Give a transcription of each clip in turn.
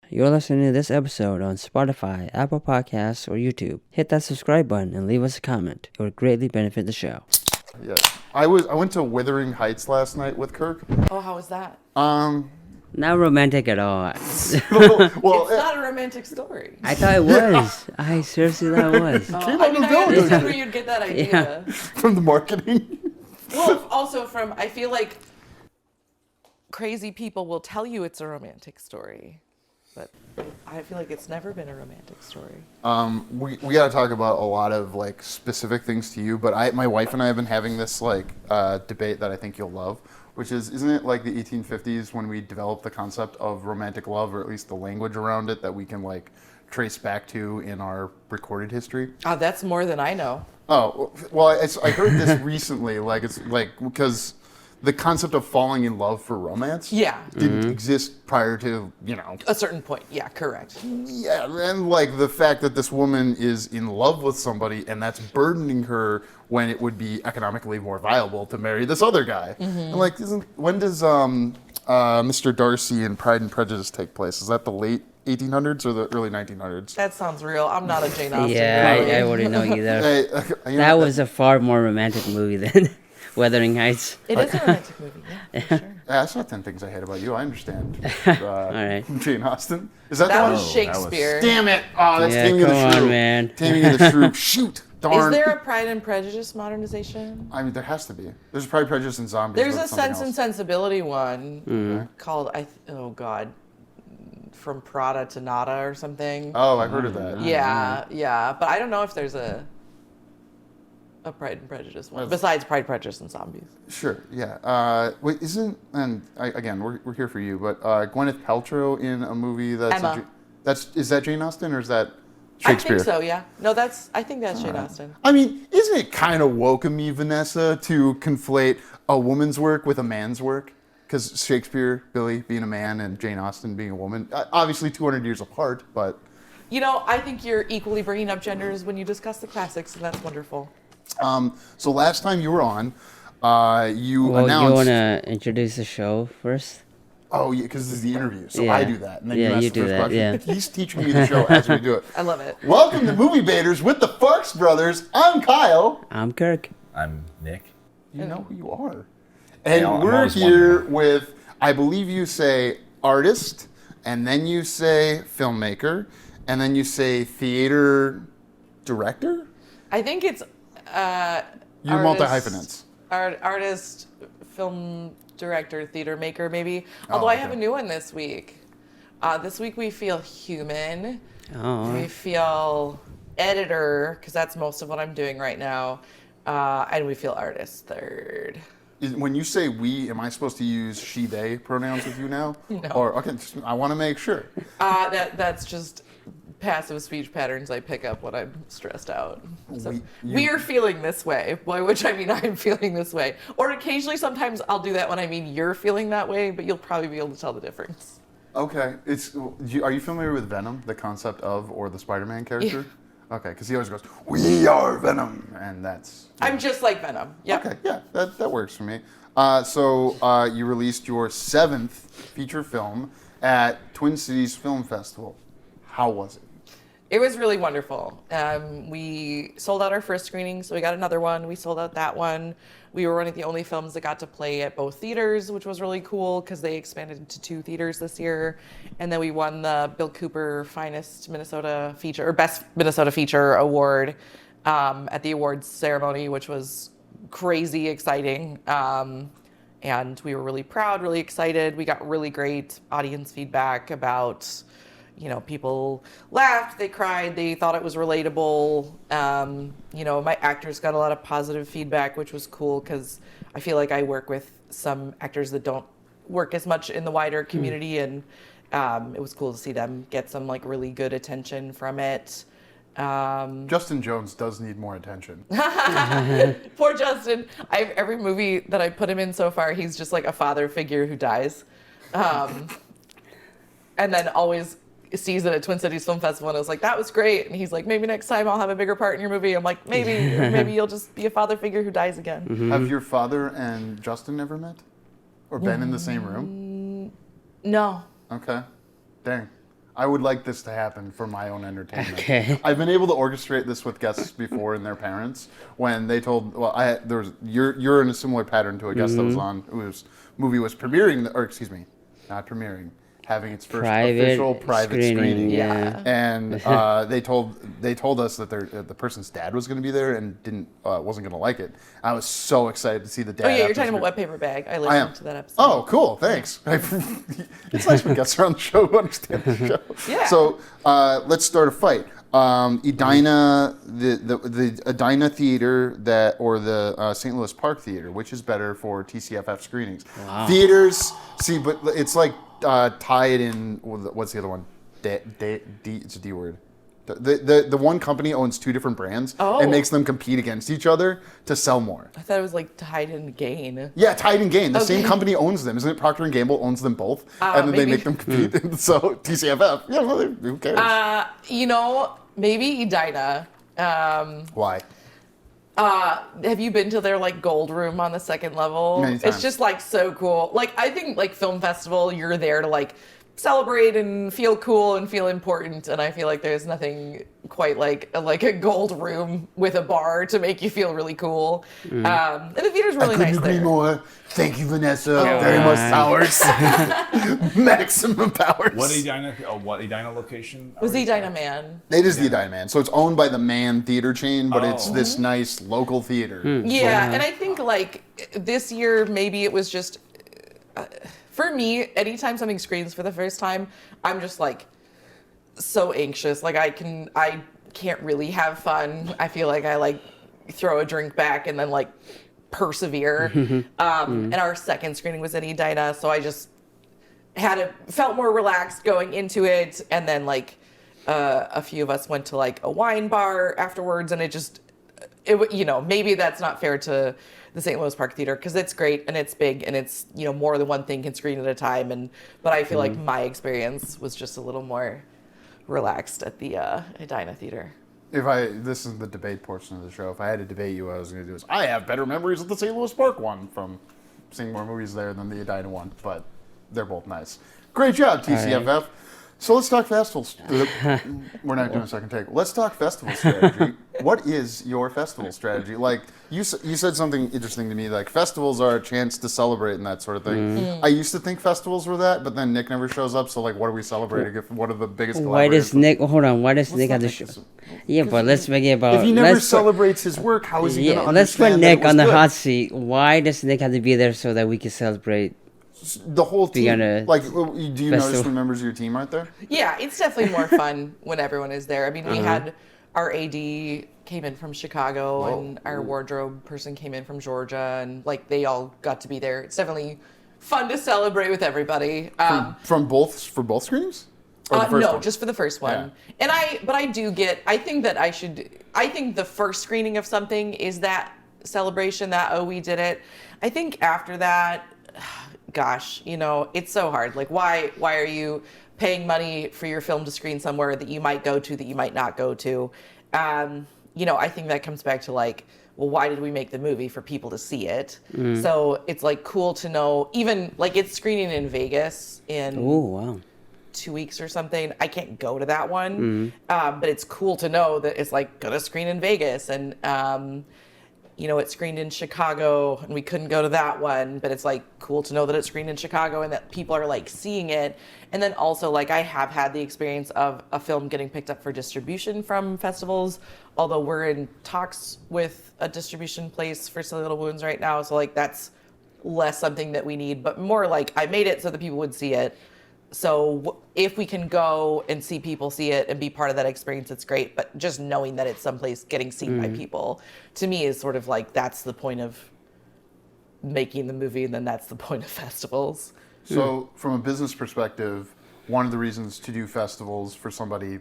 You're listening to this episode on Spotify, Apple Podcasts, or YouTube. Hit that subscribe button and leave us a comment. It would greatly benefit the show. Yeah, I went to Wuthering Heights last night with Kirk. Oh, how was that? Not romantic at all. Well, It's not a romantic story. I thought it was. I seriously thought it was. I mean, I understand where you'd get that idea. Yeah. from the marketing. Well, also from, I feel like crazy people will tell you it's a romantic story, but I feel like it's never been a romantic story. We got to talk about a lot of like specific things to you, but my wife and I have been having this like debate that I think you'll love, which is, isn't it like the 1850s when we developed the concept of romantic love, or at least the language around it that we can like trace back to in our recorded history? Oh, that's more than I know. Oh, well, I heard this recently, like it's like because the concept of falling in love for romance didn't exist prior to, A certain point. Yeah, correct. Yeah, and like the fact that this woman is in love with somebody and that's burdening her when it would be economically more viable to marry this other guy. And like, when does Mr. Darcy in Pride and Prejudice take place? Is that the late 1800s or the early 1900s? That sounds real. I'm not a Jane Austen Yeah, girl. I wouldn't know either. That That was a far more romantic movie than Wuthering Heights. It is a romantic movie, yeah, for sure. I saw 10 Things I Hate About You. I understand. All right. Jane Austen. Is that That the was one? Shakespeare. Damn it! Oh, that's Yeah, Taming of the come Shrew. on, man. Taming of the Shrew. Shoot! Darn. Is there a Pride and Prejudice modernization? I mean, there has to be. There's Pride, Prejudice, and Zombies. There's but a it's something Sense and else. Sensibility one called, oh God, From Prada to Nada or something. Oh, I heard of that. Yeah, but I don't know if there's a Pride and Prejudice one besides Pride, Prejudice, and Zombies. Sure, yeah. Wait, again, we're here for you, but Gwyneth Paltrow in a movie that's... Emma. Is that Jane Austen or is that Shakespeare? I think so, yeah. No, I think that's Jane Austen. I mean, isn't it kind of woke of me, Vanessa, to conflate a woman's work with a man's work? Because Shakespeare, Billy, being a man, and Jane Austen being a woman, obviously 200 years apart, but... I think you're equally bringing up genders when you discuss the classics, and that's wonderful. So last time you were on, you Well, announced... you want to introduce the show first? Oh, yeah, because this is the interview, so Yeah. I do that. And then Yeah, you ask you the do first that, question. yeah. He's teaching me the show as we do it. I love it. Welcome to Movie Baiters with the Farx brothers. I'm Kyle. I'm Kirk. I'm Nick. You know who you are. And Yeah, I'm we're always here wondering. with, I believe you say artist, and then you say filmmaker, and then you say theater director? I think it's You're multi-hyphenates. Artist, film director, theater maker, maybe. Although I have a new one this week. This week we feel human. Oh, We feel editor, because that's most of what I'm doing right now. And we feel artist third. When you say we, am I supposed to use she, they pronouns with you now? No. Or, okay, I want to make sure. That's just passive speech patterns I pick up when I'm stressed out. So we are feeling this way, by which I mean I'm feeling this way. Or occasionally, sometimes I'll do that when I mean you're feeling that way, but you'll probably be able to tell the difference. Okay. Are you familiar with Venom, the concept of, or the Spider-Man character? Okay, because he always goes, "We are Venom," and that's... I'm just like Venom. Yep. Okay, yeah, that works for me. So you released your 7th feature film at Twin Cities Film Festival. How was it? It was really wonderful. We sold out our first screening, so we got another one. We sold out that one. We were one of the only films that got to play at both theaters, which was really cool because they expanded to 2 theaters this year. And then we won the Bill Cooper Finest Minnesota Feature, or Best Minnesota Feature Award at the awards ceremony, which was crazy exciting. And we were really proud, really excited. We got really great audience feedback about... people laughed, they cried, they thought it was relatable. My actors got a lot of positive feedback, which was cool because I feel like I work with some actors that don't work as much in the wider community, and it was cool to see them get some really good attention from it. Justin Jones does need more attention. Poor Justin. Every movie that I put him in so far, he's just like a father figure who dies. And then always sees it at Twin Cities Film Festival, and I was like, that was great. And he's like, maybe next time I'll have a bigger part in your movie. I'm like, maybe you'll just be a father figure who dies again. Have your father and Justin ever met? Or been in the same room? No. Okay. Dang. I would like this to happen for my own entertainment. Okay. I've been able to orchestrate this with guests before and their parents when they told. Well, you're in a similar pattern to a guest that was on whose movie was premiering, or excuse me, not premiering, having its first official private screening. Yeah. And they told us that the person's dad was going to be there and wasn't going to like it. I was so excited to see the dad. Oh yeah, you're talking about Wet Paper Bag. I listened to that episode. Oh, cool. Thanks. It's nice when guests are on the show who understand the show. Yeah. So let's start a fight. Edina, the Edina Theater or the St. Louis Park Theater, which is better for TCFF screenings? Wow. Theaters, see, but it's like tied in. What's the other one? It's a D word. The one company owns two different brands and makes them compete against each other to sell more. I thought it was like Tide and Gain. Yeah, Tide and Gain. The same company owns them. Isn't it Procter and Gamble owns them both? And then they make them compete. So TCFF. Yeah, well, who cares? Maybe Edina. Why? Have you been to their like gold room on the second level? Many times. It's just like so cool. Like I think like film festival, you're there to like celebrate and feel cool and feel important, and I feel like there's nothing quite like a gold room with a bar to make you feel really cool. And the theater's really I nice couldn't agree there. more. Thank you, Vanessa. Very much powers. Maximum powers. What Edina location? It was Edina Man. It is the Edina Man. So it's owned by the Man Theater chain, but it's this nice local theater. Yeah, and I think like this year maybe it was just for me, anytime something screens for the first time, I'm just like so anxious. Like I can't really have fun. I feel like I like throw a drink back and then like persevere. And our second screening was at Edina, so I just felt more relaxed going into it. And then like a few of us went to like a wine bar afterwards, and maybe that's not fair to the St. Louis Park Theater because it's great and it's big and it's more than one thing can screen at a time, but I feel like my experience was just a little more relaxed at the Edina Theater. This is the debate portion of the show. If I had to debate you, what I was going to do is I have better memories of the St. Louis Park one from seeing more movies there than the Edina one, but they're both nice. Great job, TCFF. Right. So let's talk festivals. We're not doing a second take. Let's talk festival strategy. What is your festival strategy? Like you said something interesting to me. Like festivals are a chance to celebrate and that sort of thing. I used to think festivals were that, but then Nick never shows up. So like, what are we celebrating? What are the biggest? Why does Nick? Hold on. Why does Nick have to show? Yeah, but let's make it about. If he never celebrates his work, how is he going to understand? Let's put Nick on the hot seat. Why does Nick have to be there so that we can celebrate? The whole team, like, do you notice when members of your team aren't there? Yeah, it's definitely more fun when everyone is there. I mean, we had our AD came in from Chicago and our wardrobe person came in from Georgia, and like they all got to be there. It's definitely fun to celebrate with everybody. For both screenings? Or the first one? Just for the first one. Yeah. I think the first screening of something is that celebration that, we did it. I think after that, gosh, it's so hard. Like, why are you paying money for your film to screen somewhere that you might go to, that you might not go to? I think that comes back to like, well, why did we make the movie? For people to see it. So it's like cool to know, even like it's screening in Vegas in 2 weeks or something. I can't go to that one, but it's cool to know that it's like gonna screen in Vegas, and it screened in Chicago and we couldn't go to that one, but it's like cool to know that it screened in Chicago and that people are like seeing it. And then also like I have had the experience of a film getting picked up for distribution from festivals, although we're in talks with a distribution place for Silly Little Wounds right now. So like that's less something that we need, but more like I made it so that people would see it. So if we can go and see people see it and be part of that experience, it's great. But just knowing that it's someplace getting seen by people, to me, is sort of like that's the point of making the movie, and then that's the point of festivals. So from a business perspective, one of the reasons to do festivals for somebody,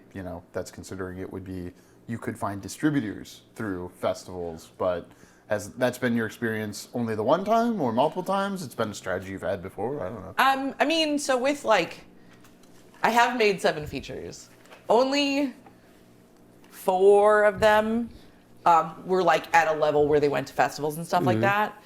that's considering it would be you could find distributors through festivals, but has that's been your experience only the one time or multiple times? It's been a strategy you've had before? I don't know. So with I have made 7 features. Only 4 of them were like at a level where they went to festivals and stuff like that.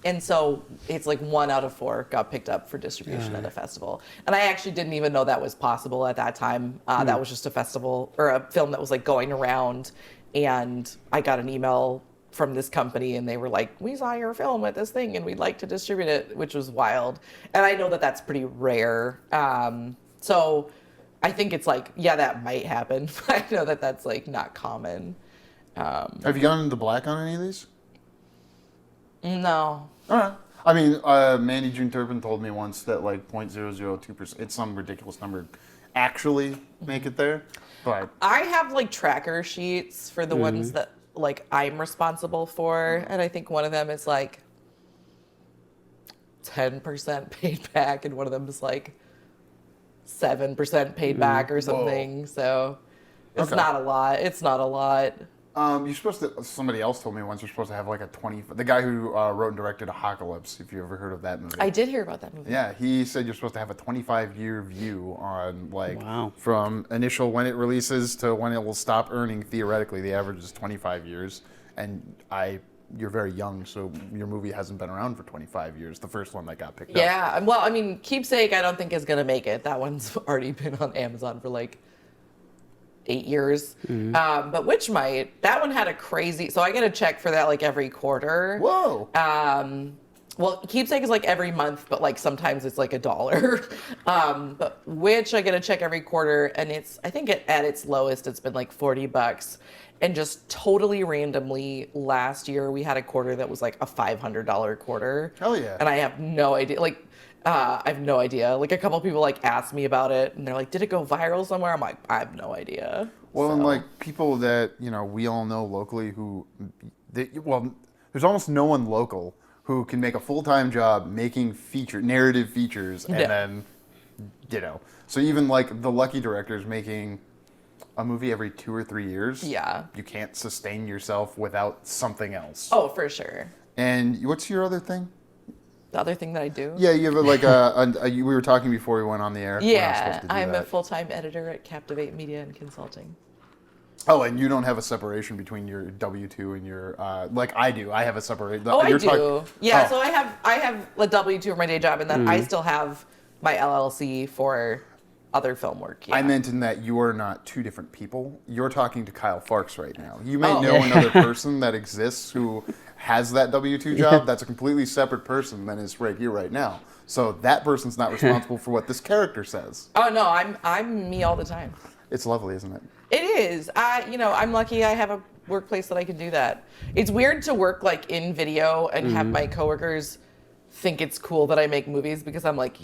And so it's like 1 out of 4 got picked up for distribution at a festival. And I actually didn't even know that was possible at that time. That was just a festival or a film that was like going around. And I got an email from this company and they were like, we saw your film at this thing and we'd like to distribute it, which was wild. And I know that that's pretty rare. So I think it's like, yeah, that might happen. But I know that that's like not common. Have you gone into black on any of these? No. All right. I mean, Mandy June Turpin told me once that like 0.002%, it's some ridiculous number, actually make it there. But I have like tracker sheets for the ones that like I'm responsible for, and I think one of them is like 10% paid back, and one of them is like 7% paid back or something. Whoa. So it's Okay. not a lot. It's not a lot. you're supposed to, somebody else told me once you're supposed to have like a 20, the guy who wrote and directed Apocalypse, if you ever heard of that movie. I did hear about that movie. Yeah, he said you're supposed to have a 25-year view on like Wow. from initial when it releases to when it will stop earning. Theoretically, the average is 25 years, and you're very young, so your movie hasn't been around for 25 years. The first one that got picked up. Yeah. Well, I mean, Keepsake, I don't think is gonna make it. That one's already been on Amazon for like 8 years. But Witch Might, that one had a crazy. So I get a check for that like every quarter. Whoa. Well, Keepsake is like every month, but like sometimes it's like $1. But Witch, I get a check every quarter, and I think at its lowest, it's been like $40. And just totally randomly, last year we had a quarter that was like a $500 quarter. Hell yeah. And I have no idea. Like, I have no idea. Like a couple people like asked me about it, and they're like, "Did it go viral somewhere?" I'm like, "I have no idea." Well, So- and like people that we all know locally there's almost no one local who can make a full-time job making narrative features, and Yeah. then so even like the lucky directors making a movie every 2 or 3 years. Yeah. You can't sustain yourself without something else. Oh, for sure. And what's your other thing? The other thing that I do. Yeah, you have we were talking before we went on the air. We're not Yeah, supposed to do I'm a that. full-time editor at Captivate Media and Consulting. Oh, and you don't have a separation between your W-2 and your like I do. I have a separation. Oh, I do. Yeah, Oh. so I have a W-2 for my day job, and then I still have my LLC for other film work. Yeah. I meant in that you are not two different people. You're talking to Kyle Farx right now. You may Oh. know another person that exists who has that W-2 job. That's a completely separate person than is right here right now. So that person's not responsible for what this character says. Oh no, I'm me all the time. It's lovely, isn't it? It is. I'm lucky I have a workplace that I can do that. It's weird to work like in video and have my coworkers think it's cool that I make movies, because I'm like,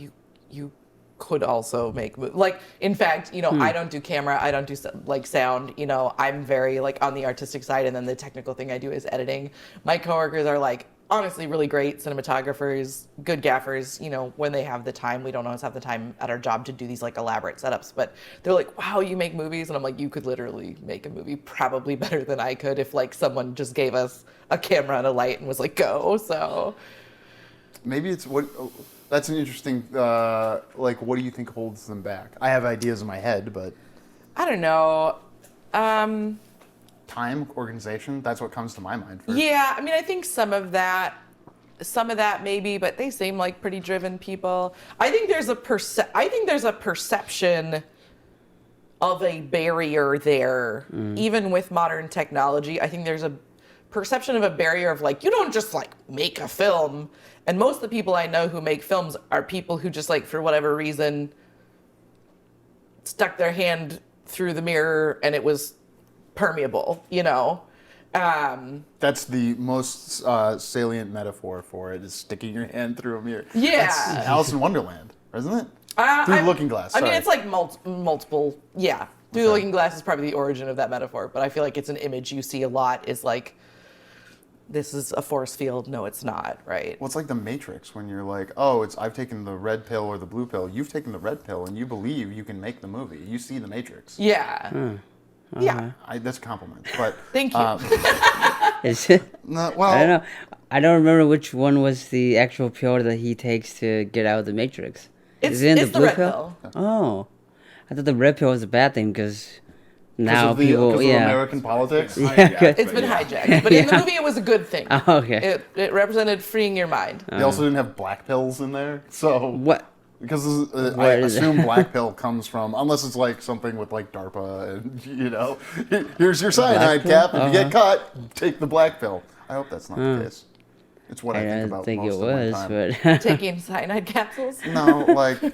you could also make movies. Like, in fact, I don't do camera, I don't do like sound. I'm very like on the artistic side, and then the technical thing I do is editing. My coworkers are like honestly really great cinematographers, good gaffers. When they have the time. We don't always have the time at our job to do these like elaborate setups, but they're like, wow, you make movies. And I'm like, you could literally make a movie probably better than I could if like someone just gave us a camera and a light and was like, go. So Maybe it's that's an interesting, what do you think holds them back? I have ideas in my head, but I don't know. time, organization, that's what comes to my mind first. Yeah, I mean, I think some of that maybe, but they seem like pretty driven people. I think there's a perception of a barrier there, even with modern technology. I think there's a perception of a barrier of like, you don't just like make a film. And most of the people I know who make films are people who just like, for whatever reason, stuck their hand through the mirror and it was permeable, That's the most salient metaphor for it, is sticking your hand through a mirror. Yeah. That's Alice in Wonderland, isn't it? Through the Looking Glass. I mean, sorry. it's like multiple. Yeah, through the Looking Glass is probably the origin of that metaphor, but I feel like it's an image you see a lot. Is like, this is a force field. No, it's not. Right. Well, it's like the Matrix, when you're like, oh, I've taken the red pill or the blue pill. You've taken the red pill, and you believe you can make the movie. You see the Matrix. Yeah. Yeah. That's a compliment. But Thank you. Is it? no, well, I don't know. I don't remember which one was the actual pill that he takes to get out of the Matrix. It's Is it in the the blue red pill? Oh, I thought the red pill was a bad thing because Now of people, American politics. It's been hijacked, but in the movie it was a good thing. Oh, okay. It represented freeing your mind. They also didn't have black pills in there, so What? because What I is it? assume black pill comes from, unless it's like something with like DARPA and here's your cyanide pill? cap. If you get caught, take the black pill. I hope that's not the case. It's what I I think don't about think most it of my was, time. but Taking cyanide capsules. No,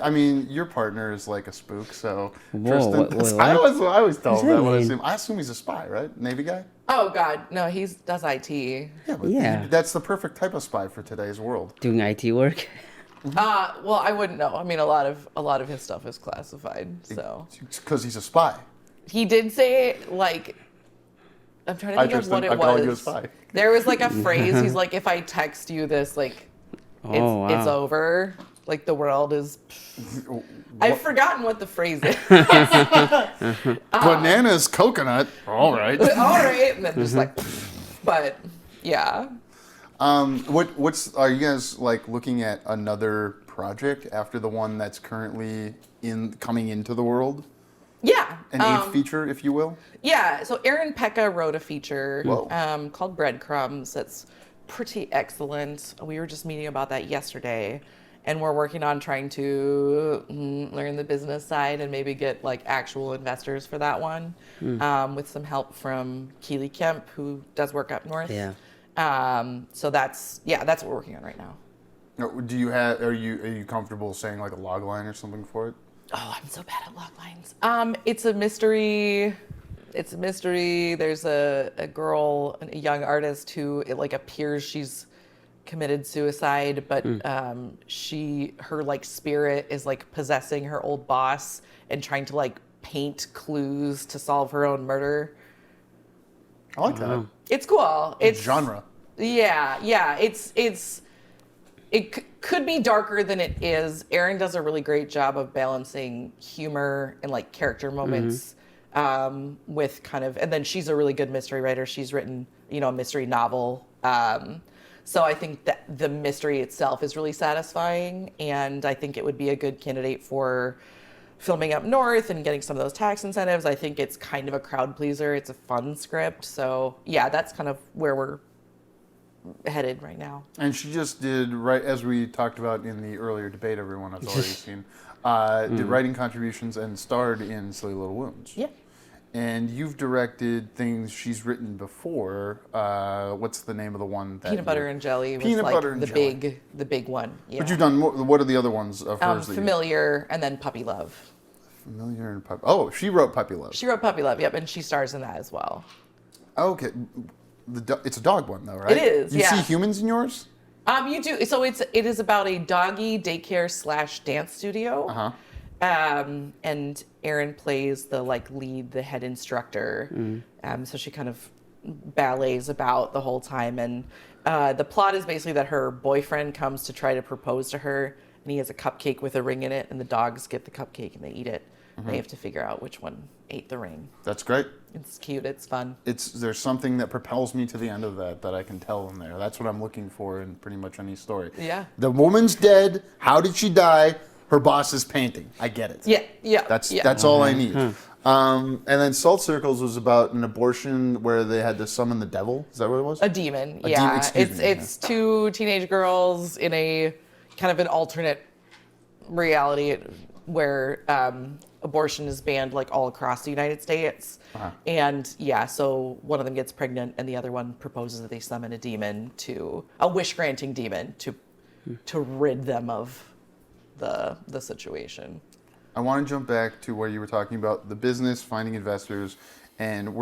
I mean, your partner is like a spook, so Whoa, Tristan. what? I always tell What's him that that when mean? I assume he's a spy, right? Navy guy. Oh God, no, he does IT. Yeah, but Yeah. that's the perfect type of spy for today's world. doing IT work. Well, I wouldn't know. I mean, a lot of his stuff is classified. So Because he's a spy. he did say like, I'm trying to think of what it I'm was. calling you a spy. There was like a phrase. He's like, if I text you this, like, it's wow. over. Like the world is. I've forgotten what the phrase is. Bananas, coconut. All right. All right, and then just like, but yeah. What's are you guys like looking at another project after the one that's currently coming into the world? Yeah. An eighth feature, if you will. Yeah, so Aaron Pekka wrote a feature Whoa. called Breadcrumbs that's pretty excellent. We were just meeting about that yesterday, and we're working on trying to learn the business side and maybe get like actual investors for that one, with some help from Keely Kemp, who does work up north. Yeah. So that's what we're working on right now. Are you comfortable saying like a log line or something for it? Oh, I'm so bad at log lines. It's a mystery. There's a girl, a young artist who it like appears she's committed suicide, but her like spirit is like possessing her old boss and trying to like paint clues to solve her own murder. I like that. It's cool. It's genre. Yeah. It could be darker than it is. Erin does a really great job of balancing humor and like character moments with kind of, and then she's a really good mystery writer. She's written, a mystery novel. So I think that the mystery itself is really satisfying, and I think it would be a good candidate for filming up north and getting some of those tax incentives. I think it's kind of a crowd pleaser. It's a fun script. So yeah, that's kind of where we're headed right now. And she just did, right as we talked about in the earlier debate everyone has already seen, did writing contributions and starred in Silly Little Wounds. Yeah. And you've directed things she's written before. What's the name of the one? Peanut Butter and Jelly was Peanut like Butter and Jelly. the big one. Yeah. But you've done more. What are the other ones of hers? that Familiar and then Puppy Love. Familiar and Puppy. Oh, she wrote Puppy Love. She wrote Puppy Love, yep, and she stars in that as well. Okay. It's a dog one though, right? It is, You yeah. see humans in yours? You do. So it is about a doggy daycare / dance studio. Uh-huh. And Erin plays the lead, the head instructor. So she kind of ballets about the whole time. And the plot is basically that her boyfriend comes to try to propose to her, and he has a cupcake with a ring in it, and the dogs get the cupcake and they eat it. They have to figure out which one ate the ring. That's great. It's cute. It's fun. There's something that propels me to the end of that I can tell in there. That's what I'm looking for in pretty much any story. Yeah. The woman's dead. How did she die? Her boss is painting. I get it. Yeah. That's all I need. And then Salt Circles was about an abortion where they had to summon the devil. Is that what it was? A demon. A yeah. demon, excuse me, It's two teenage girls in a kind of an alternate reality where abortion is banned like all across the United States. And yeah, so one of them gets pregnant and the other one proposes that they summon a demon, a wish-granting demon to rid them of the situation. I want to jump back to where you were talking about the business, finding investors, and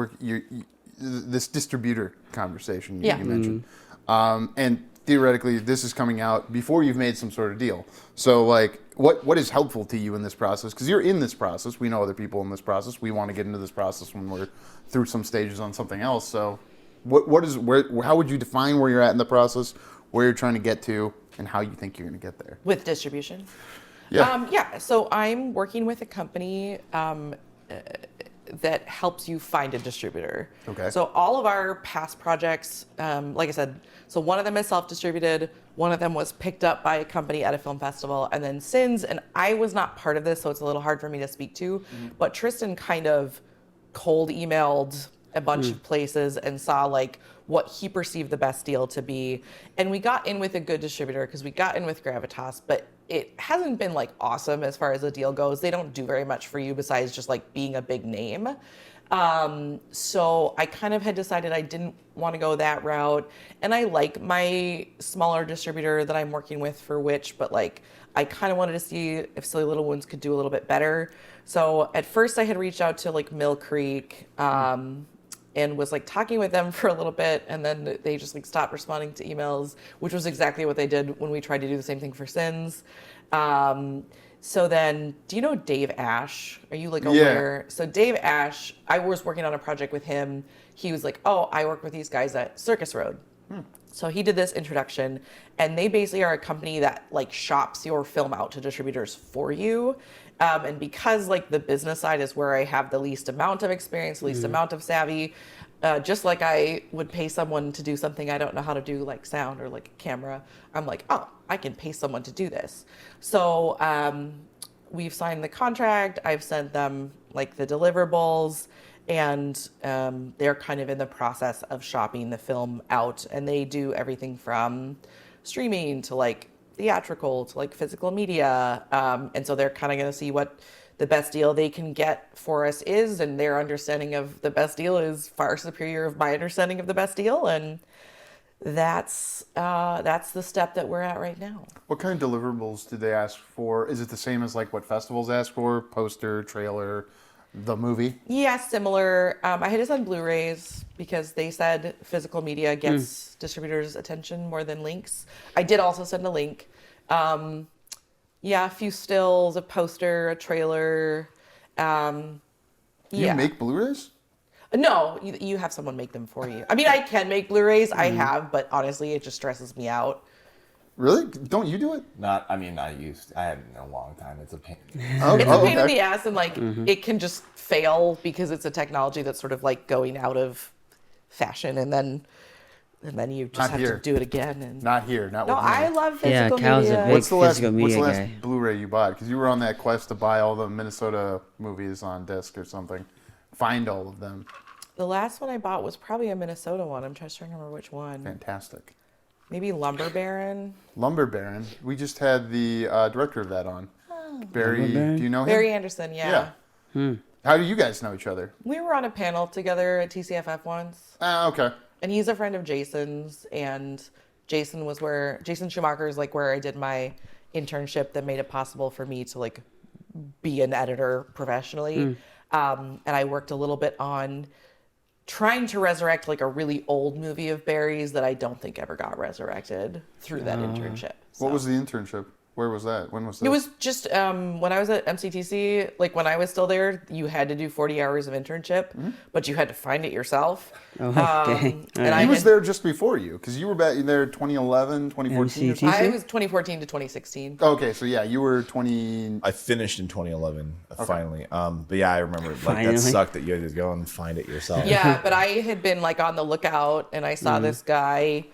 this distributor conversation you mentioned. And theoretically, this is coming out before you've made some sort of deal. So, what is helpful to you in this process? Because you're in this process. We know other people in this process. We want to get into this process when we're through some stages on something else. So, how would you define where you're at in the process, where you're trying to get to, and how you think you're going to get there? With distribution? Yeah. So I'm working with a company that helps you find a distributor. Okay. So all of our past projects, like I said, so one of them is self-distributed, one of them was picked up by a company at a film festival, and then Sins, and I was not part of this, so it's a little hard for me to speak to, but Tristan kind of cold emailed a bunch of places and saw like what he perceived the best deal to be. And we got in with a good distributor because we got in with Gravitas, but it hasn't been like awesome as far as the deal goes. They don't do very much for you besides just like being a big name. So I kind of had decided I didn't want to go that route. And I like my smaller distributor that I'm working with for Witch, but like I kind of wanted to see if Silly Little Wounds could do a little bit better. So at first I had reached out to like Mill Creek, and was like talking with them for a little bit, and then they just like stopped responding to emails, which was exactly what they did when we tried to do the same thing for Sins. So then, do you know Dave Ash? Are you like aware? Yeah. So Dave Ash, I was working on a project with him. He was like, oh, I work with these guys at Circus Road. So he did this introduction, and they basically are a company that like shops your film out to distributors for you. And because like the business side is where I have the least amount of experience, least amount of savvy, just like I would pay someone to do something I don't know how to do, like sound or like camera, I'm like, oh, I can pay someone to do this. So we've signed the contract. I've sent them like the deliverables, and they're kind of in the process of shopping the film out. And they do everything from streaming to like theatrical to like physical media, and so they're kind of going to see what the best deal they can get for us is, and their understanding of the best deal is far superior of my understanding of the best deal, and that's the step that we're at right now. What kind of deliverables did they ask for? Is it the same as like what festivals ask for? Poster, trailer, the movie? Yeah, similar. I had to send Blu-rays because they said physical media gets distributors' attention more than links. I did also send a link. A few stills, a poster, a trailer. You make Blu-rays? No, you have someone make them for you. I mean, I can make Blu-rays. I have, but honestly, it just stresses me out. Really? Don't you do it? I haven't in a long time. It's a pain. It's a pain in the ass, and like it can just fail because it's a technology that's sort of like going out of fashion, and then you just have to do it again. And not here, not with me. I love physical Cal's media. a big physical media What's the guy. last Blu-ray you bought? Because you were on that quest to buy all the Minnesota movies on disc or something. Find all of them. The last one I bought was probably a Minnesota one. I'm trying to remember which one. Fantastic. Maybe Lumber Baron. Lumber Baron. We just had the director of that on. Barry, do you know him? Barry Anderson, yeah. How do you guys know each other? We were on a panel together at TCFF once. Okay. And he's a friend of Jason's, and Jason Schumacher is like where I did my internship that made it possible for me to like be an editor professionally. And I worked a little bit on trying to resurrect like a really old movie of Barry's that I don't think ever got resurrected through that internship. What was the internship? Where was that? When was that? It was just when I was at MCTC, like when I was still there, you had to do 40 hours of internship, but you had to find it yourself. Oh, okay. And he was there just before you, because you were back there 2011, 2014 or something? I was 2014 to 2016. Okay, so yeah, you were 20... I finished in 2011, finally. But yeah, I remember like that sucked that you had to go and find it yourself. Yeah, but I had been like on the lookout, and I saw this guy,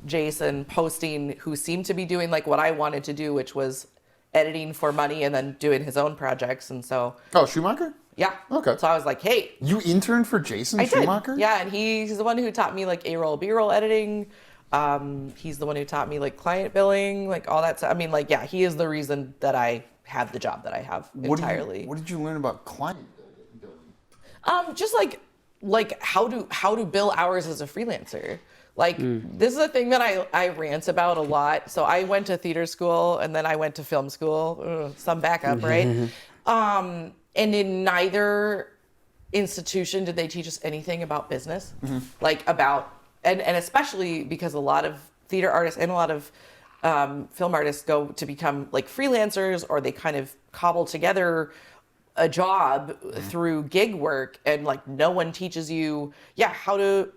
Jason, posting, who seemed to be doing like what I wanted to do, which was editing for money and then doing his own projects. And so... Oh, Schumacher? Yeah. Okay. So I was like, hey. You interned for Jason Schumacher? Yeah, and he's the one who taught me like A-roll, B-roll editing. He's the one who taught me like client billing, like all that stuff. I mean, like, yeah, he is the reason that I have the job that I have entirely. What did you learn about client billing? Just like how to bill hours as a freelancer. Like, this is a thing that I rant about a lot. So I went to theater school, and then I went to film school. Some backup, right? And in neither institution did they teach us anything about business. Like about, and especially because a lot of theater artists and a lot of film artists go to become like freelancers, or they kind of cobble together a job through gig work, and like no one teaches you how to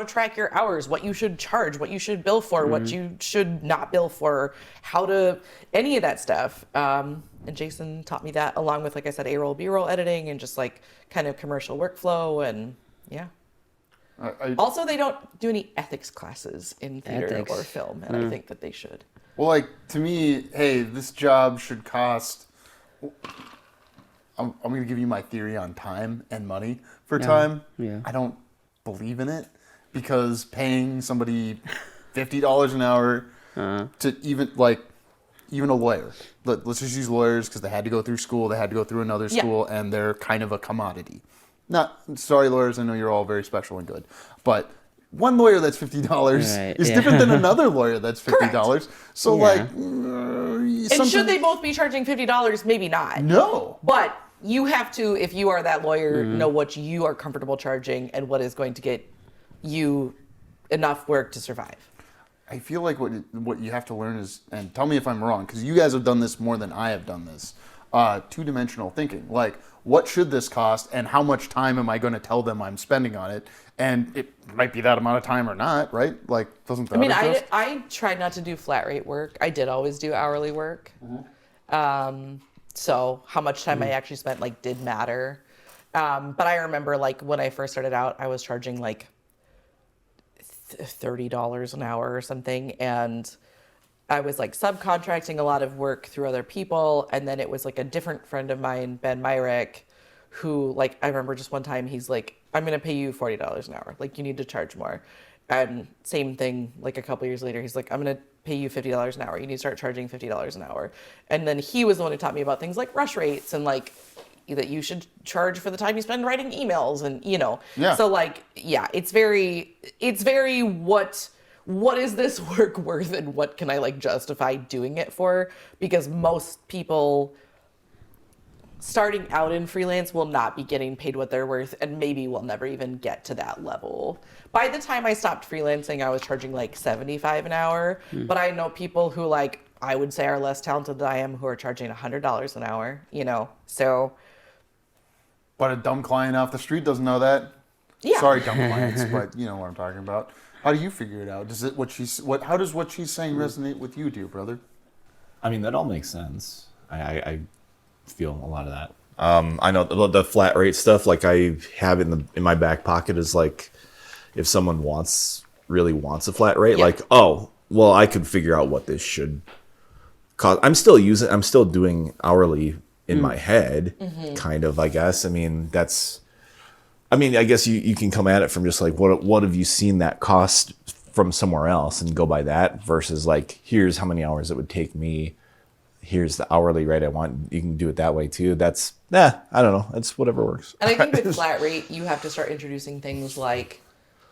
track your hours, what you should charge, what you should bill for, what you should not bill for, how to any of that stuff. And Jason taught me that, along with, like I said, A-roll, B-roll editing, and just like kind of commercial workflow. And also they don't do any ethics classes in theater or film, and I think that they should. Well, like, to me, hey, this job should cost I'm going to give you my theory on time and money for time. Yeah. I don't believe in it because paying somebody $50 an hour to even a lawyer. Let's just use lawyers because they had to go through school, they had to go through another school, and they're kind of a commodity. Sorry, lawyers, I know you're all very special and good, but one lawyer that's $50 is different than another lawyer that's $50. Correct. So and should they both be charging $50? Maybe not. No. But you have to, if you are that lawyer, know what you are comfortable charging and what is going to get you enough work to survive. I feel like what you have to learn is, and tell me if I'm wrong, because you guys have done this more than I have done this, two-dimensional thinking. Like, what should this cost, and how much time am I going to tell them I'm spending on it? And it might be that amount of time or not, right? Like, doesn't that exist? I tried not to do flat rate work. I did always do hourly work. So how much time I actually spent, did matter. But I remember, when I first started out, I was charging, $30 an hour or something, and I was subcontracting a lot of work through other people, and then it was a different friend of mine, Ben Myrick, who I remember just one time he's like, I'm gonna pay you $40 an hour, you need to charge more. And same thing, a couple years later, he's like, I'm gonna pay you $50 an hour, you need to start charging $50 an hour. And then he was the one who taught me about things like rush rates and that you should charge for the time you spend writing emails and So it's very what is this work worth and what can I justify doing it for? Because most people starting out in freelance will not be getting paid what they're worth and maybe will never even get to that level. By the time I stopped freelancing, I was charging $75 an hour, but I know people who I would say are less talented than I am who are charging $100 an hour, so. But a dumb client off the street doesn't know that. Yeah. Sorry, dumb clients, but you know what I'm talking about. How do you figure it out? How does what she's saying resonate with you, dear brother? I mean, that all makes sense. I feel a lot of that. I know the flat rate stuff. I have in my back pocket is if someone really wants a flat rate, I could figure out what this should cost. I'm still doing hourly in my head, kind of, I guess. I mean, I guess you can come at it from just what have you seen that cost from somewhere else and go by that versus here's how many hours it would take me. Here's the hourly rate I want. You can do it that way too. That's, I don't know. It's whatever works. And I think with flat rate, you have to start introducing things like,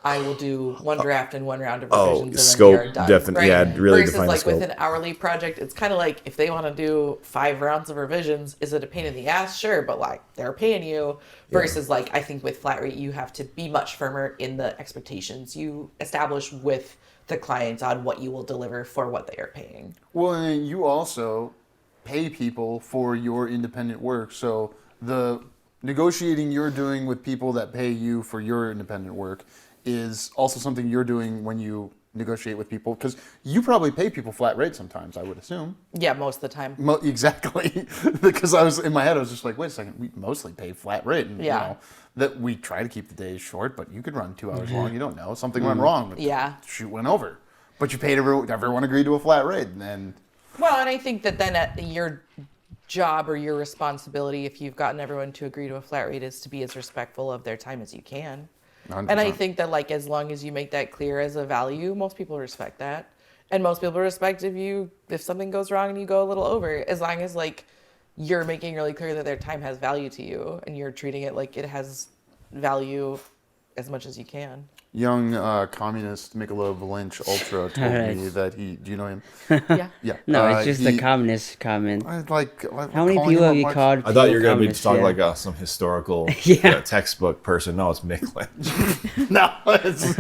I will do one draft and one round of revisions and scope, then you're done. definitely, right? yeah, really versus define the scope. With an hourly project, it's kind of if they want to do 5 rounds of revisions, is it a pain in the ass? Sure, but they're paying you. Versus I think with flat rate, you have to be much firmer in the expectations you establish with the clients on what you will deliver for what they are paying. Well, and you also pay people for your independent work. So the negotiating you're doing with people that pay you for your independent work is also something you're doing when you negotiate with people, because you probably pay people flat rate sometimes, I would assume. Yeah, most of the time. Exactly. Because I was in my head, I was just wait a second, we mostly pay flat rate. And, that we try to keep the days short, but you could run 2 hours long. You don't know. Something went wrong. The shoot went over. But you paid everyone agreed to a flat rate. And well, and I think that then at your job or your responsibility, if you've gotten everyone to agree to a flat rate, is to be as respectful of their time as you can. 100%. And I think that as long as you make that clear as a value, most people respect that. And most people respect if something goes wrong and you go a little over, as long as you're making really clear that their time has value to you and you're treating it like it has value as much as you can. Young communist Michelob Lynch Ultra told me that do you know him? Yeah. Yeah. No, it's just a communist comment. How many people have you called? I thought you were going to be talking some historical textbook person. No, it's Mick Lynch. No, I just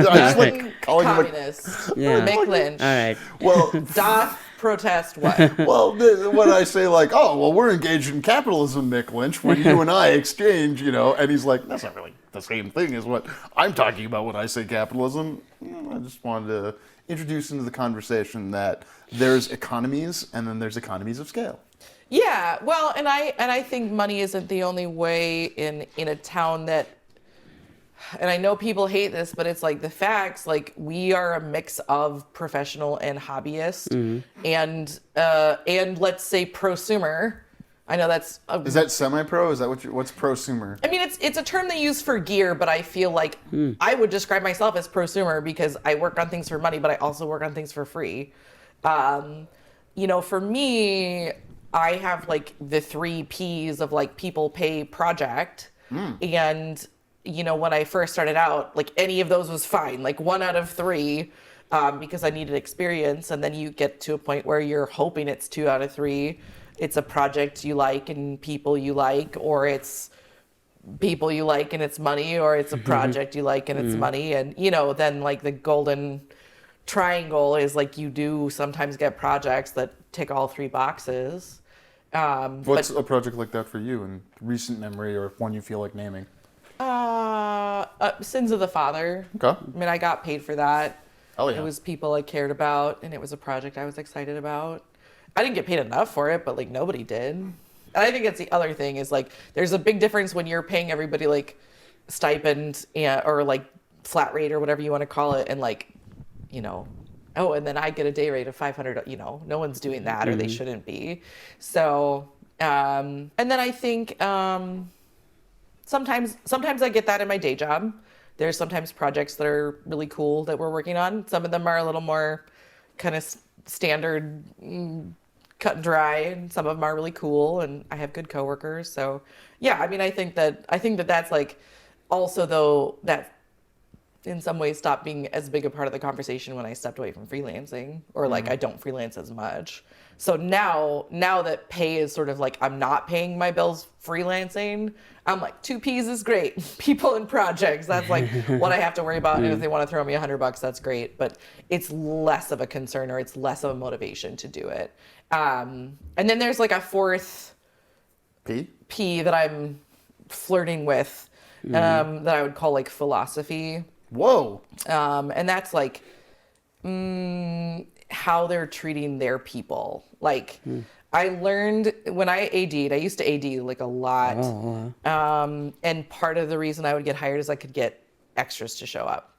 calling communist. him Mick Lynch. All right. Well, doth protest what? Well, when I say we're engaged in capitalism, Mick Lynch, when you and I exchange, and he's like, that's not really the same thing as what I'm talking about when I say capitalism. I just wanted to introduce into the conversation that there's economies and then there's economies of scale. Yeah, well, and I think money isn't the only way in a town that, and I know people hate this, but it's the facts. We are a mix of professional and hobbyist, and let's say prosumer, I know that's Is that semi-pro? Is that what's prosumer? I mean, it's a term they use for gear, but I feel like I would describe myself as prosumer because I work on things for money, but I also work on things for free. For me, I have like the 3 P's of like people, pay, project. And, when I first started out, like any of those was fine, like 1 out of 3, because I needed experience. And then you get to a point where you're hoping it's 2 out of 3. It's a project you like and people you like, or it's people you like and it's money, or it's a project you like and it's money. And, then like the golden triangle is like you do sometimes get projects that tick all 3 boxes. What's a project like that for you in recent memory, or one you feel like naming? Sins of the Father. Okay. I mean, I got paid for that. Oh, yeah. It was people I cared about, and it was a project I was excited about. I didn't get paid enough for it, but like nobody did. And I think that's the other thing is like there's a big difference when you're paying everybody like stipend or like flat rate or whatever you want to call it, and like, and then I get a day rate of $500. No one's doing that, or they shouldn't be. So, and then I think sometimes I get that in my day job. There's sometimes projects that are really cool that we're working on. Some of them are a little more kind of standard, cut and dry, and some of them are really cool, and I have good coworkers. So yeah, I mean, I think that that's like also though that in some ways stopped being as big a part of the conversation when I stepped away from freelancing, or like I don't freelance as much. So now that pay is sort of like I'm not paying my bills freelancing, I'm like 2 P's is great. People and projects, that's like what I have to worry about. And if they want to throw me $100, that's great. But it's less of a concern, or it's less of a motivation to do it. And then there's like a 4th P that I'm flirting with, that I would call like philosophy. Whoa. And that's like how they're treating their people. Like I learned when I AD'd, I used to AD like a lot. And part of the reason I would get hired is I could get extras to show up.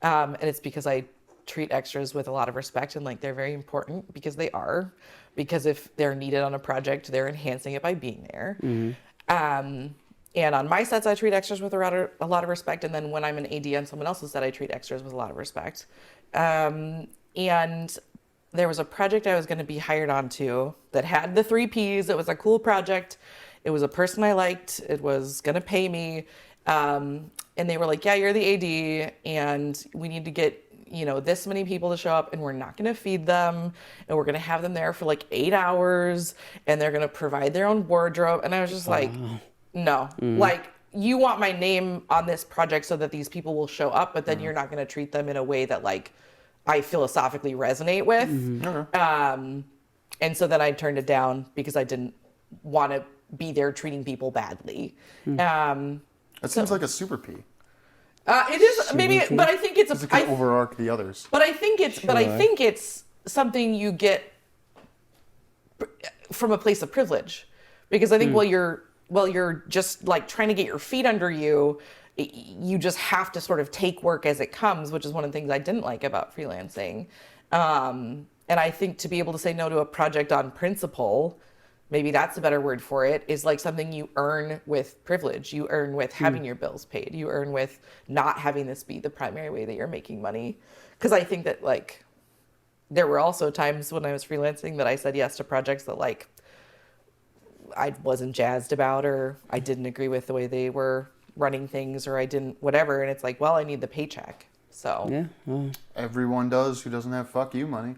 And it's because I treat extras with a lot of respect, and like they're very important because they are. Because if they're needed on a project, they're enhancing it by being there. And on my sets, I treat extras with a lot of respect. And then when I'm an AD on someone else's set, I treat extras with a lot of respect. And there was a project I was going to be hired onto that had the 3 Ps. It was a cool project. It was a person I liked. It was going to pay me. And they were like, yeah, you're the AD, and we need to get this many people to show up, and we're not going to feed them, and we're going to have them there for like 8 hours, and they're going to provide their own wardrobe. And I was just like, no, like you want my name on this project so that these people will show up, but then you're not going to treat them in a way that like I philosophically resonate with. And so then I turned it down because I didn't want to be there treating people badly. That seems like a super P. It is maybe, but I think it's It can overarch the others. But I think it's something you get from a place of privilege, because I think while you're just like trying to get your feet under you, you just have to sort of take work as it comes, which is one of the things I didn't like about freelancing. And I think to be able to say no to a project on principle, maybe that's a better word for it, is like something you earn with privilege. You earn with having your bills paid. You earn with not having this be the primary way that you're making money. Because I think that like there were also times when I was freelancing that I said yes to projects that like I wasn't jazzed about, or I didn't agree with the way they were running things, or I didn't whatever. And it's like, well, I need the paycheck. So Yeah. Everyone does who doesn't have fuck you money.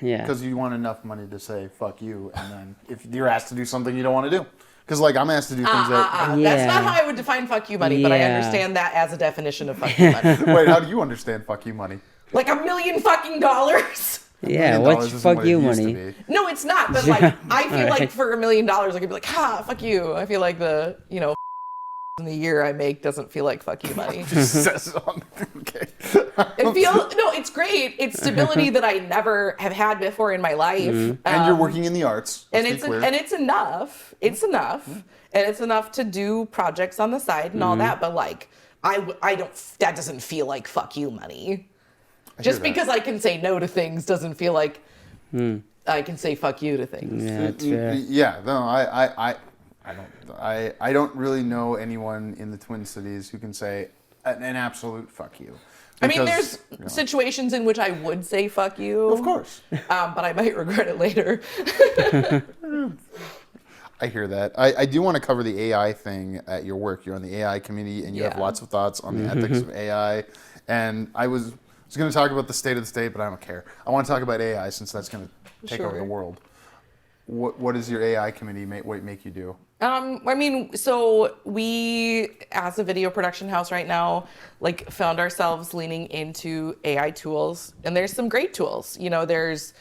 Yeah. Because you want enough money to say fuck you, and then if you're asked to do something you don't want to do. Because like I'm asked to do things that... That's not how I would define fuck you money, but I understand that as a definition of fuck you money. Wait, how do you understand fuck you money? Like $1 million fucking dollars. Yeah, what's fuck you money? No, it's not. But like, I feel like for $1 million, I could be like, fuck you. I feel like the, in the year I make doesn't feel like fuck you money. Okay. It's great. It's stability that I never have had before in my life. And you're working in the arts. And it's enough. It's enough. And it's enough to do projects on the side and all that. But like, I don't. That doesn't feel like fuck you money. Just because I can say no to things doesn't feel like I can say fuck you to things. Yeah, that's fair. Yeah, no, I don't really know anyone in the Twin Cities who can say an absolute fuck you. I mean, Because, there's situations in which I would say fuck you. of course. But I might regret it later. I hear that. I do want to cover the AI thing at your work. You're on the AI committee, and you have Yeah. lots of thoughts on the ethics of AI. And I was going to talk about the state of the state, but I don't care. I want to talk about AI since that's going to take over the Sure. world. What does your AI committee make you do? I mean, so we, as a video production house right now, like found ourselves leaning into AI tools, and there's some great tools. You know, there's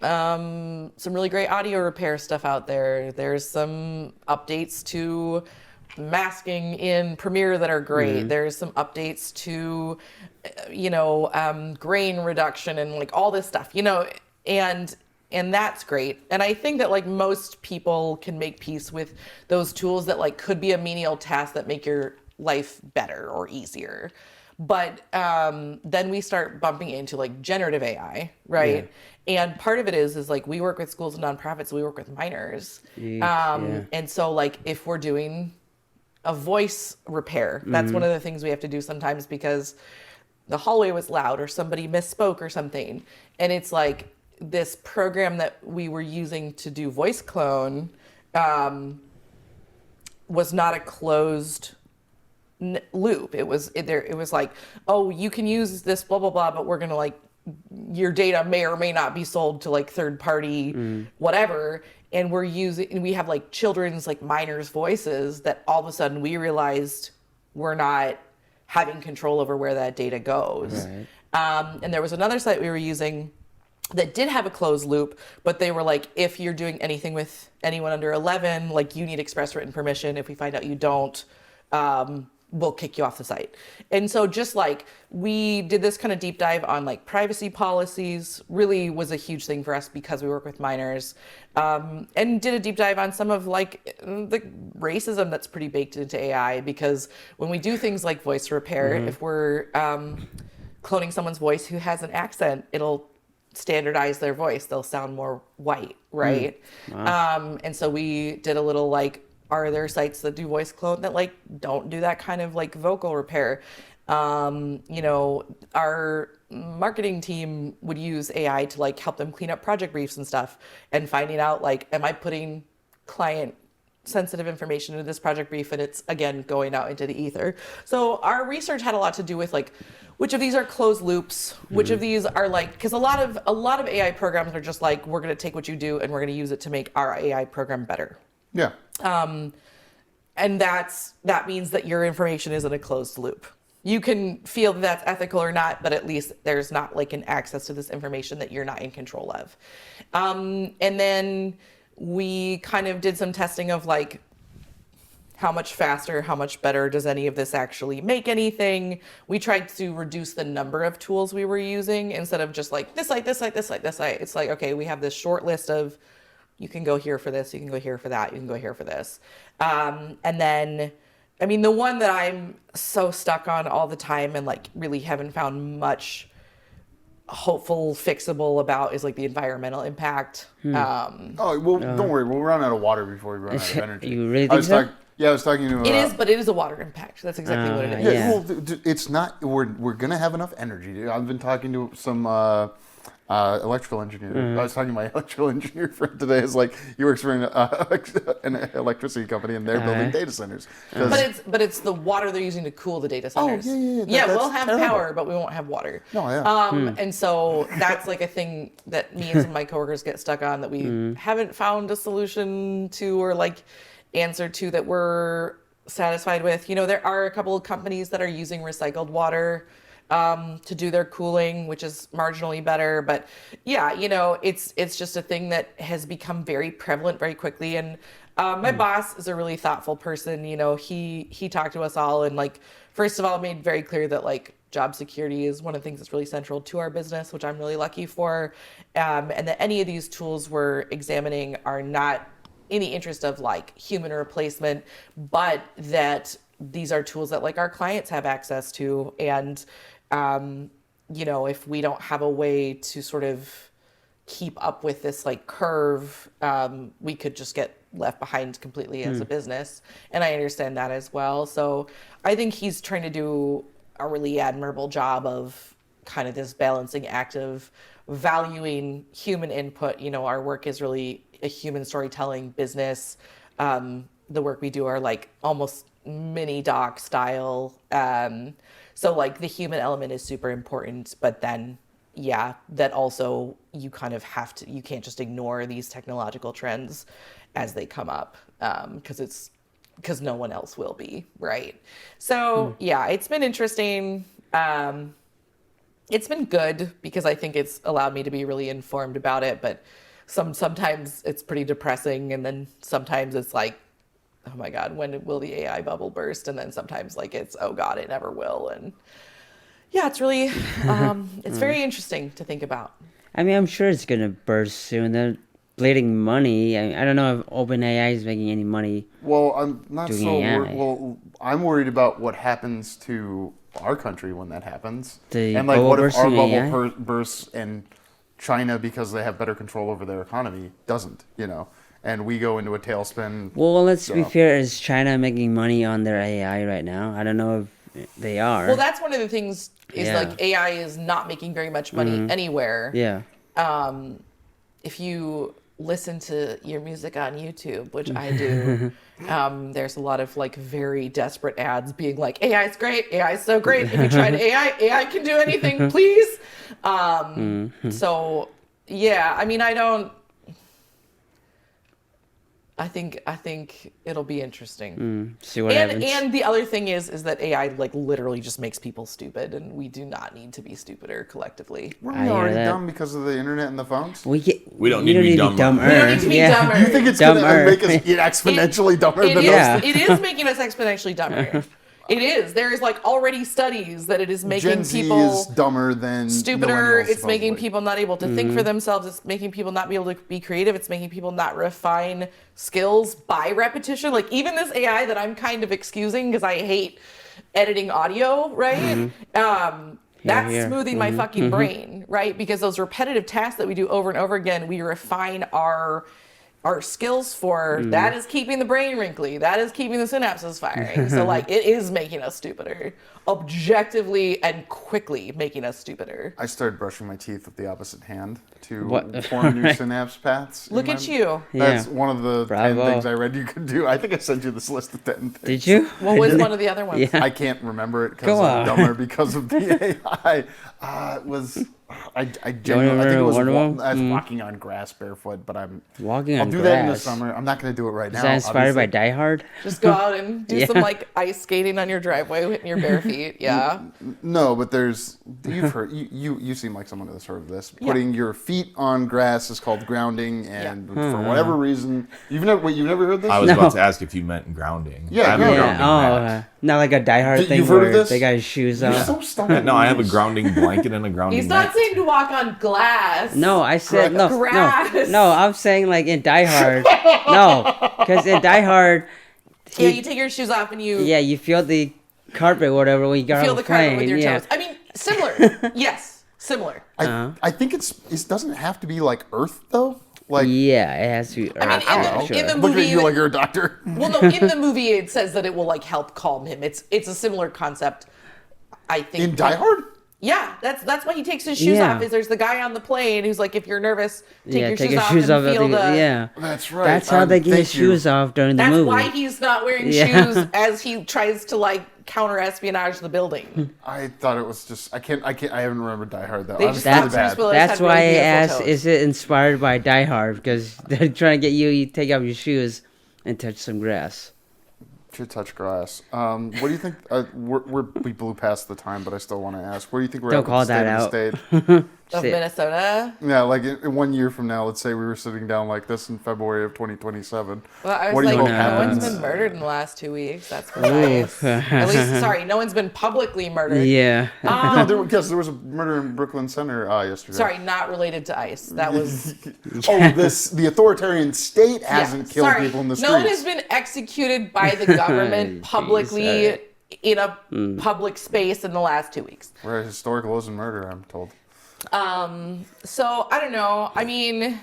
some really great audio repair stuff out there. There's some updates to masking in Premiere that are great. There's some updates to, grain reduction and like all this stuff, and that's great. And I think that like most people can make peace with those tools that like could be a menial task that make your life better or easier. But then we start bumping into like generative AI, right? And part of it is like we work with schools and nonprofits, so we work with minors. And so like if we're doing a voice repair, that's one of the things we have to do sometimes because the hallway was loud or somebody misspoke or something. And it's like this program that we were using to do voice clone was not a closed loop. It was like, oh, you can use this blah blah blah, but we're gonna like your data may or may not be sold to like third party whatever. And we have like children's like minors voices that all of a sudden we realized we're not having control over where that data goes. Right. And there was another site we were using that did have a closed loop, but they were like, if you're doing anything with anyone under 11, like you need express written permission. If we find out you don't, we'll kick you off the site. And so just like we did this kind of deep dive on like privacy policies, really was a huge thing for us because we work with minors, and did a deep dive on some of like the racism that's pretty baked into AI, because when we do things like voice repair, if we're cloning someone's voice who has an accent, it'll standardize their voice. They'll sound more white, right? Wow. And so we did a little like, are there sites that do voice clone that like don't do that kind of like vocal repair? Our marketing team would use AI to like help them clean up project briefs and stuff, and finding out like, am I putting client sensitive information into this project brief and it's again going out into the ether. So our research had a lot to do with like which of these are closed loops, which of these are like, because a lot of AI programs are just like, we're going to take what you do and we're going to use it to make our AI program better. Yeah. And that means that your information isn't a closed loop. You can feel that that's ethical or not, but at least there's not like an access to this information that you're not in control of. And then we kind of did some testing of like, how much faster, how much better does any of this actually make anything? We tried to reduce the number of tools we were using instead of just like this site, this site, this site, this site. It's like, okay, we have this short list of, you can go here for this, you can go here for that, you can go here for this. And then, I mean, the one that I'm so stuck on all the time and like really haven't found much hopeful fixable about is like the environmental impact. Don't worry, we'll run out of water before we run out of energy. You really think so? I was talking to. It is, but it is a water impact. That's exactly what it is. Yeah. Well, it's not. We're gonna have enough energy. I've been talking to some electrical engineer. I was talking to my electrical engineer friend today. It's like he works for an electricity company, and they're building data centers. But it's the water they're using to cool the data centers. Yeah. We'll have terrible. power, but we won't have water. No, yeah. And so that's like a thing that me and some of my coworkers get stuck on that we haven't found a solution to or like answer to that we're satisfied with. There are a couple of companies that are using recycled water to do their cooling, which is marginally better. But yeah, it's just a thing that has become very prevalent very quickly. And my boss is a really thoughtful person. He talked to us all and like, first of all, made very clear that like job security is one of the things that's really central to our business, which I'm really lucky for. And that any of these tools we're examining are not in the interest of like human replacement, but that these are tools that like our clients have access to. And, if we don't have a way to sort of keep up with this like curve, we could just get left behind completely as a business. And I understand that as well. So I think he's trying to do a really admirable job of kind of this balancing act of valuing human input. You know, our work is really a human storytelling business. The work we do are like almost mini doc style. So like the human element is super important, but then yeah, that also you kind of have to, you can't just ignore these technological trends as they come up, because no one else will be, right? So yeah, it's been interesting. It's been good because I think it's allowed me to be really informed about it, but sometimes it's pretty depressing, and then sometimes it's like, oh my God, when will the AI bubble burst? And then sometimes like it's, oh God, it never will. And yeah, it's really, it's very interesting to think about. I mean, I'm sure it's going to burst soon. They're bleeding money. I don't know if OpenAI is making any money. Well, I'm not doing so AI. well, I'm worried about what happens to our country when that happens. The And like, what if our bubble bursting bubble AI? bursts and China, because they have better control over their economy, doesn't, you know? And we go into a tailspin. Well, let's be So- fair. Is China making money on their AI right now? I don't know if they are. Well, that's one of the things is Yeah. like AI is not making very much money anywhere. Yeah. If you listen to your music on YouTube, which I do, there's a lot of like very desperate ads being like, AI is great, AI is so great. If you tried AI can do anything, please. So yeah, I mean, I think it'll be interesting. See what happens. And the other thing is that AI like literally just makes people stupid, and we do not need to be stupider collectively. Weren't I we hear already that. dumb because of the internet and the phones? We don't need to be dumber. We don't need to be dumber. You think it's going to Dumber. make us exponentially dumber It than is, Yeah. it is making us exponentially dumber. It is. There is like already studies that it is making Gen Z people is dumber than stupider. millennials, It's making supposedly. people not able to think for themselves. It's making people not be able to be creative. It's making people not refine skills by repetition. Like even this AI that I'm kind of excusing because I hate editing audio, right? That's here. smoothing my fucking brain, right? Because those repetitive tasks that we do over and over again, we refine our skills for. That is keeping the brain wrinkly. That is keeping the synapses firing. So like it is making us stupider, objectively and quickly making us stupider. I started brushing my teeth with the opposite hand to What? form new synapse paths. in Look my- at you. That's Yeah. one of the 10 Bravo. things I read you could do. I think I sent you this list of 10 things. Did you? What was one of the other ones? Yeah. I can't remember it because Go I'm on. dumber because of the AI. It was. I genuinely. I think it remember was. one of them? I was walking on grass barefoot, but I'm. Walking I'll on do that in the grass. summer. I'm not going to do it right now. Is that inspired by obviously. Die Hard? Just go out and do Yeah. some like ice skating on your driveway in your bare feet. Yeah. No, but there's. You've heard. You seem like someone that's heard of this. Putting your feet on grass is called grounding, and for whatever reason, you've never heard this. I was No. about to ask if you meant grounding. Yeah, I have a grounding. grounding Oh, mat. not like a Die Hard You've thing heard of where this? they got his shoes You're off. so stuck. No, I have a grounding blanket and a grounding He's not mat. saying to walk on glass. No, I said no, Grass. no. I'm saying like in Die Hard. No, because in Die Hard, Yeah, you take your shoes off and you yeah, you feel the carpet, or whatever, when you got feel off the a carpet plane. with your Yeah. toes. I mean, similar. Yes, similar. I think it doesn't have to be like Earth though. Like Yeah, it has to be. I mean, in the look at movie, you like you're a doctor. well, no, in the movie it says that it will like help calm him. It's a similar concept. I think In Die Hard. Yeah, that's why he takes his shoes Yeah. off. Is there's the guy on the plane who's like, if you're nervous, take yeah, your take shoes your off shoes and off. feel the. Yeah, That's right. that's how they get thank his you. shoes off during the That's movie. why he's not wearing Yeah. shoes as he tries to like counter espionage the building. I thought it was just. I can't. I haven't remembered Die Hard though. They I'm just really thought bad. Bruce Willis That's had really why I beautiful asked, toes. is it inspired by Die Hard? Because they're trying to get you take off your shoes and touch some grass. Should touch grass. What do you think? We blew past the time, but I still want to ask. Where do you think we're Don't at with call the state that of the out. state? Of Minnesota. Yeah, like in 1 year from now, let's say we were sitting down like this in February of 2027. Well, I was What do you like, hope no happens? one's been murdered in the last 2 weeks. That's nice. At least, sorry, no one's been publicly murdered. Yeah. No, there was a murder in Brooklyn Center yesterday. Sorry, not related to ICE. That was. The authoritarian state hasn't killed sorry, people in the streets. no one has been executed by the government publicly Jeez, in a public space in the last 2 weeks. Where historical isn't murder, I'm told. So I don't know. I mean,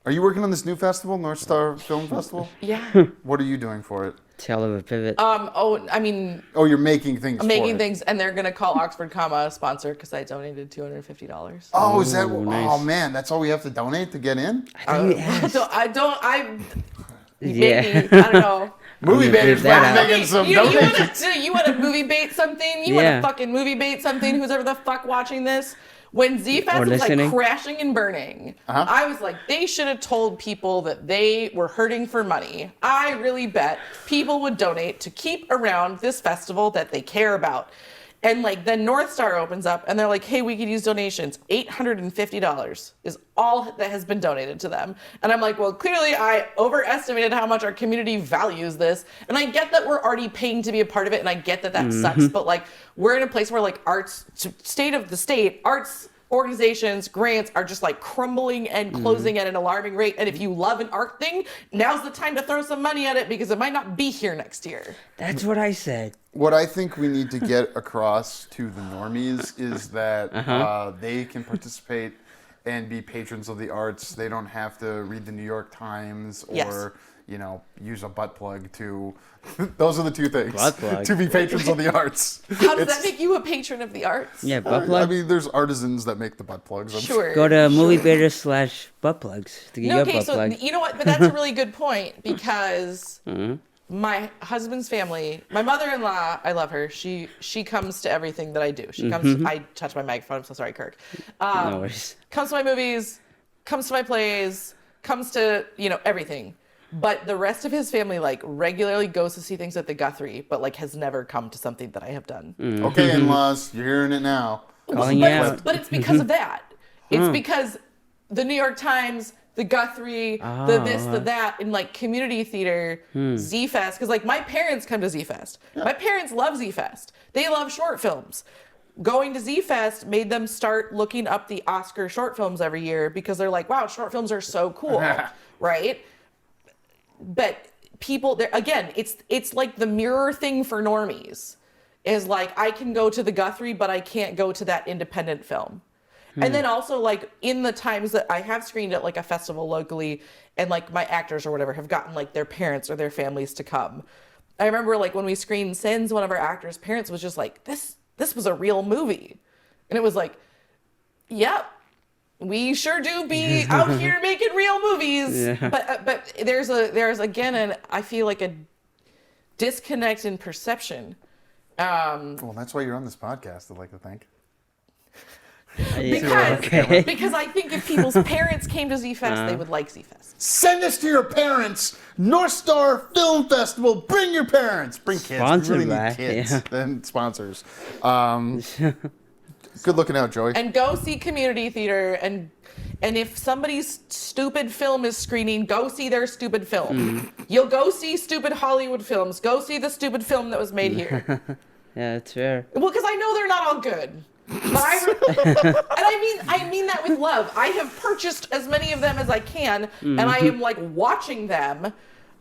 Are you working on this new festival, North Star Film Festival? yeah. What are you doing for it? Tell of a pivot. Oh, I mean, Oh, you're making things. I'm making for it. things, and they're gonna call Oxford Comma a sponsor because I donated $250. Oh, is that? Ooh, nice. Oh man, that's all we have to donate to get in. Yeah. Maybe, I don't know. Movie Yeah, baiters leave that might out. be making some you donations. want to movie bait something? You Yeah. want to fucking movie bait something? Who's ever the fuck watching this? When Z-Fest Or was like listening. crashing and burning, I was like, they should have told people that they were hurting for money. I really bet people would donate to keep around this festival that they care about. And like then North Star opens up and they're like, hey, we could use donations. $850 is all that has been donated to them. And I'm like, well, clearly I overestimated how much our community values this. And I get that we're already paying to be a part of it. And I get that that sucks. But like, we're in a place where like arts, state of the state, arts organizations, grants are just like crumbling and closing at an alarming rate. And if you love an art thing, now's the time to throw some money at it because it might not be here next year. That's what I said. What I think we need to get across to the normies is that they can participate and be patrons of the arts. They don't have to read the New York Times or, Yes. use a butt plug to. Those are the two things. Butt plug. To be patrons of the arts. How does that make you a patron of the arts? Yeah, butt I plug. mean, there's artisans that make the butt plugs. I'm Sure. Go to moviebaiters/butt plugs to get your Okay, butt so plug. you know what? But that's a really good point because my husband's family, my mother-in-law, I love her. She comes to everything that I do. She comes. I touch my microphone. I'm so sorry, Kirk. No worries. Comes to my movies, comes to my plays, comes to everything. But the rest of his family like regularly goes to see things at the Guthrie, but like has never come to something that I have done. Okay, in-laws, you're hearing it now. Calling you out. But it's because of that. It's because the New York Times, the Guthrie, the this, the that, and like community theater, Z-Fest. Because like my parents come to Z-Fest. My parents love Z-Fest. They love short films. Going to Z-Fest made them start looking up the Oscar short films every year because they're like, wow, short films are so cool, right? But people, there again, it's like the mirror thing for normies. Is like I can go to the Guthrie, but I can't go to that independent film. And then also like in the times that I have screened at like a festival locally, and like my actors or whatever have gotten like their parents or their families to come. I remember like when we screened Sins, one of our actors' parents was just like, this was a real movie, and it was like, yep. We sure do be out here making real movies, Yeah. but there's again, and I feel like a disconnect in perception. Well, that's why you're on this podcast, I'd like to think. Because I think if people's parents came to Z-Fest, they would like Z-Fest. Send this to your parents. North Star Film Festival. Bring your parents. Bring kids. Sponsored we really by, need kids yeah. and sponsors. Good looking out, Joey. And go see community theater, and if somebody's stupid film is screening, go see their stupid film. You'll go see stupid Hollywood films. Go see the stupid film that was made here. Yeah, that's fair. Well, because I know they're not all good. But I mean that with love. I have purchased as many of them as I can, and I am like watching them.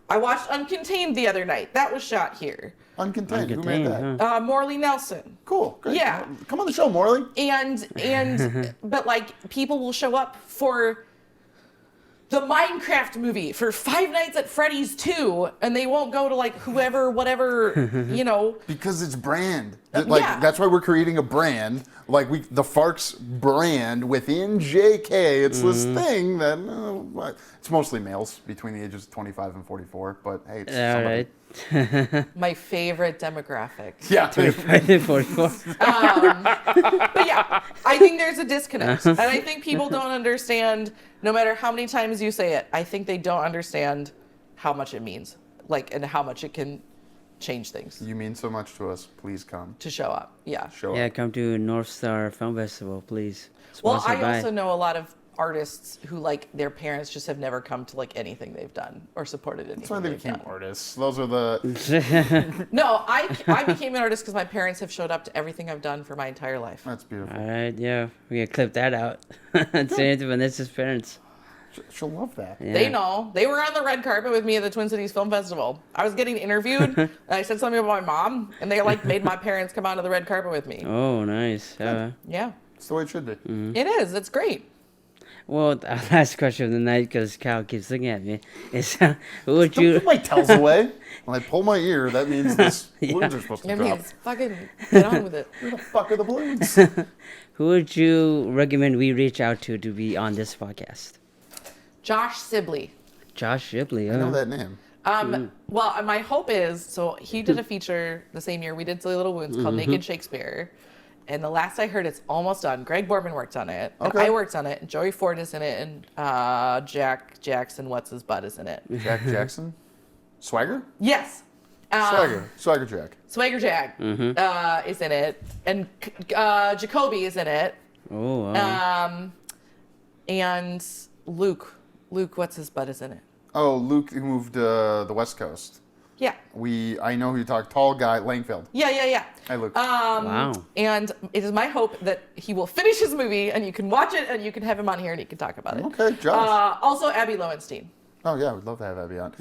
I watched Uncontained the other night. That was shot here. Uncontained. Who made that? huh? Morley Nelson. Cool. Great. Yeah. Come on the show, Morley. And but like people will show up for the Minecraft movie, for Five Nights at Freddy's 2, and they won't go to like whoever, whatever, Because it's brand. Yeah. That's why we're creating a brand. Like the Farx brand within JK. It's this thing that it's mostly males between the ages of 25 and 44. But hey, it's All somebody. right. my favorite demographic. Yeah. 25 to 44. But yeah, I think there's a disconnect. And I think people don't understand, no matter how many times you say it, I think they don't understand how much it means, like, and how much it can change things You mean so much to us. Please come. to show up. Yeah. Show Yeah, up. come to North Star Film Festival, please. Well, Sponsored I by. also know a lot of artists who, like, their parents just have never come to, like, anything they've done or supported anything That's why they they've became done. artists. Those are the. No, I became an artist because my parents have showed up to everything I've done for my entire life. That's beautiful. All right, yeah, we can clip that out. Say it to Vanessa's parents. She'll love that. Yeah. They know. They were on the red carpet with me at the Twin Cities Film Festival. I was getting interviewed, and I said something about my mom, and they like made my parents come onto the red carpet with me. Oh, nice. Yeah. It's the way it should be. It is. It's great. Well, our last question of the night, because Kyle keeps looking at me, is who would Don't you... put my towels away. When I pull my ear, that means this balloons are supposed to It drop. means fucking get on with it. Where the fuck are the balloons? Who would you recommend we reach out to be on this podcast? Josh Sibley. Josh Shipley. I know that name. Well, my hope is, so he did a feature the same year we did Silly Little Wounds called Naked Shakespeare. And the last I heard, it's almost done. Greg Borman worked on it. And Okay. I worked on it. And Joey Ford is in it. And Jack Jackson, what's his butt, is in it. Jack Jackson? Swagger? Yes. Swagger Jack. Swagger Jack is in it. And Jacoby is in it. Oh, wow. And Luke, what's his butt, is in it. Oh, Luke who moved to the West Coast. Yeah. I know who you talk. Tall guy, Langfield. Yeah. Hi, Luke. Wow. And it is my hope that he will finish his movie and you can watch it and you can have him on here and he can talk about it. Okay, Josh. Also, Abby Lowenstein. Oh yeah, we'd love to have Abby on.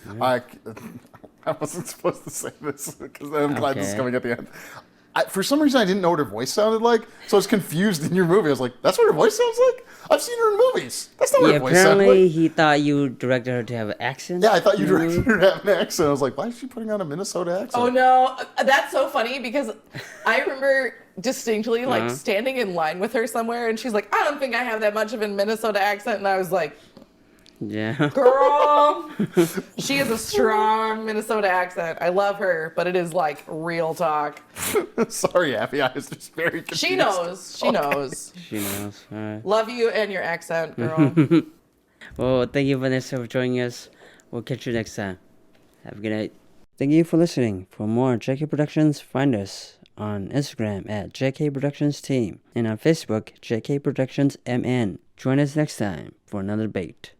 I wasn't supposed to say this because I'm glad this is Okay. coming at the end. For some reason, I didn't know what her voice sounded like, so I was confused in your movie. I was like, "That's what her voice sounds like? I've seen her in movies. That's not what Yeah, her voice sounds apparently like." he thought you directed her to have an accent. Yeah, I thought you in the directed movie. her to have an accent. I was like, "Why is she putting on a Minnesota accent?" Oh no, that's so funny because I remember distinctly like standing in line with her somewhere and she's like, "I don't think I have that much of a Minnesota accent," and I was like, Yeah. "Girl, she has a strong Minnesota accent. I love her, but it is like real talk." Sorry, Abby. I was just very confused. She knows. She knows. She knows. All right. Love you and your accent, girl. Well, thank you, Vanessa, for joining us. We'll catch you next time. Have a good night. Thank you for listening. For more JK Productions, find us on Instagram at JK Productions Team and on Facebook, JK Productions MN. Join us next time for another debate.